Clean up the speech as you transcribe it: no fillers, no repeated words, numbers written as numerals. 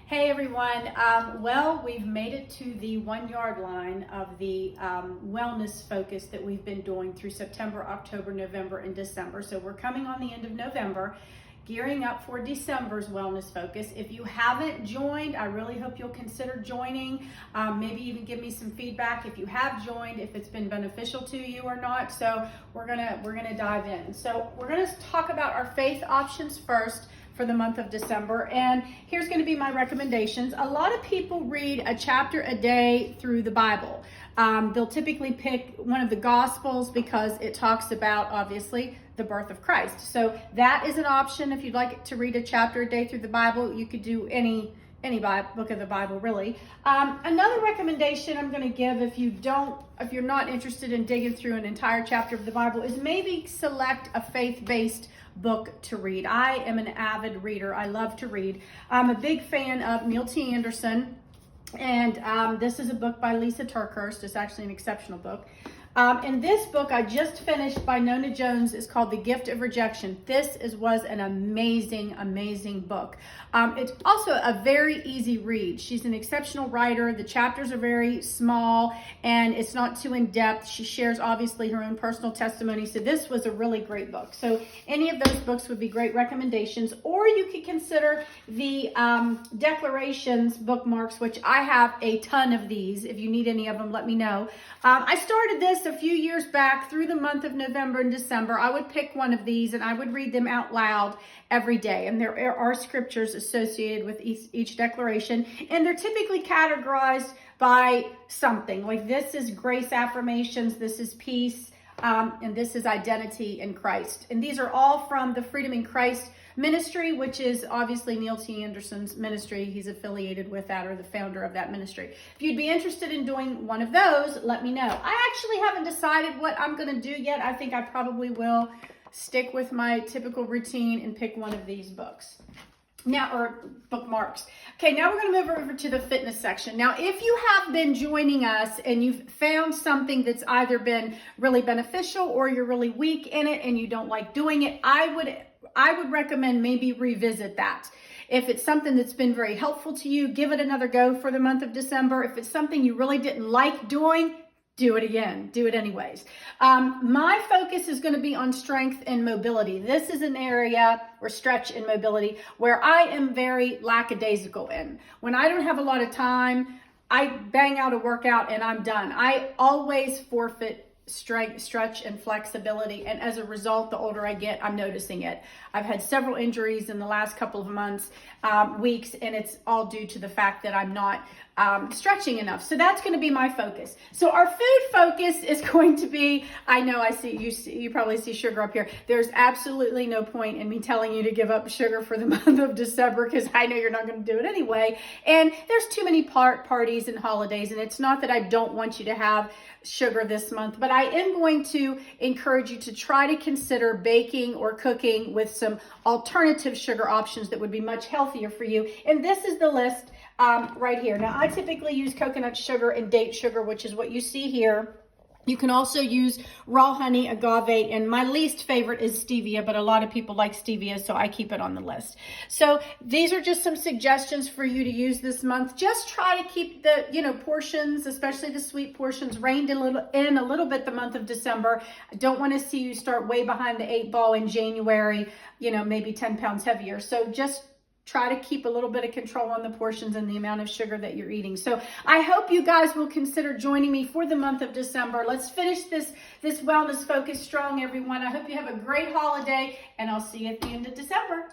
Hey everyone, well, we've made it to the 1 yard line of the wellness focus that we've been doing through September, October, November, and December. So we're coming on the end of November, gearing up for December's wellness focus. If you haven't joined, I really hope you'll consider joining. Maybe even give me some feedback if you have joined, if it's been beneficial to you or not. So we're gonna dive in. So we're gonna talk about our faith options first for the month of December. And here's going to be my recommendations. A lot of people read a chapter a day through the Bible. They'll typically pick one of the Gospels because it talks about, obviously, the birth of Christ. So that is an option. If you'd like to read a chapter a day through the Bible, you could do any book of the Bible, really. Another recommendation I'm going to give if you're not interested in digging through an entire chapter of the Bible is maybe select a faith-based book to read. I am an avid reader. I love to read. I'm a big fan of Neil T. Anderson, and this is a book by Lisa TerKeurst. It's actually an exceptional book. And this book I just finished by Nona Jones is called The Gift of Rejection. This was an amazing, amazing book. It's also a very easy read. She's an exceptional writer. The chapters are very small and it's not too in-depth. She shares obviously her own personal testimony. So this was a really great book. So any of those books would be great recommendations. Or you could consider the Declarations bookmarks, which I have a ton of these. If you need any of them, let me know. I started this a few years back through the month of November and December. I would pick one of these and I would read them out loud every day. And there are scriptures associated with each declaration. And they're typically categorized by something. Like this is grace affirmations, this is peace, and this is identity in Christ. And these are all from the Freedom in Christ ministry, which is obviously Neil T. Anderson's ministry. He's affiliated with that, or the founder of that ministry. If you'd be interested in doing one of those, let me know. I actually haven't decided what I'm going to do yet. I think I probably will stick with my typical routine and pick one of these books. Now, or bookmarks. Okay, now we're going to move over to the fitness section. Now, if you have been joining us and you've found something that's either been really beneficial or you're really weak in it and you don't like doing it, I would recommend maybe revisit that. If it's something that's been very helpful to you, give it another go for the month of December. If it's something you really didn't like doing, do it again. Do it anyways. My focus is going to be on strength and mobility. This is an area, or stretch and mobility, where I am very lackadaisical in. When I don't have a lot of time, I bang out a workout and I'm done. I always forfeit strength, stretch, and flexibility. And as a result, the older I get, I'm noticing it. I've had several injuries in the last couple of months, weeks, and it's all due to the fact that I'm not stretching enough. So that's going to be my focus. So our food focus is going to be, I know you probably see sugar up here. There's absolutely no point in me telling you to give up sugar for the month of December because I know you're not going to do it anyway. And there's too many parties and holidays, and it's not that I don't want you to have sugar this month, but I am going to encourage you to try to consider baking or cooking with some alternative sugar options that would be much healthier for you. And this is the list right here. Now, I typically use coconut sugar and date sugar, which is what you see here. You can also use raw honey, agave, and my least favorite is stevia, but a lot of people like stevia, so I keep it on the list. So these are just some suggestions for you to use this month. Just try to keep the, portions, especially the sweet portions, reined in a little bit the month of December. I don't want to see you start way behind the 8 ball in January, maybe 10 pounds heavier. So just try to keep a little bit of control on the portions and the amount of sugar that you're eating. So I hope you guys will consider joining me for the month of December. Let's finish this wellness focus strong, everyone. I hope you have a great holiday, and I'll see you at the end of December.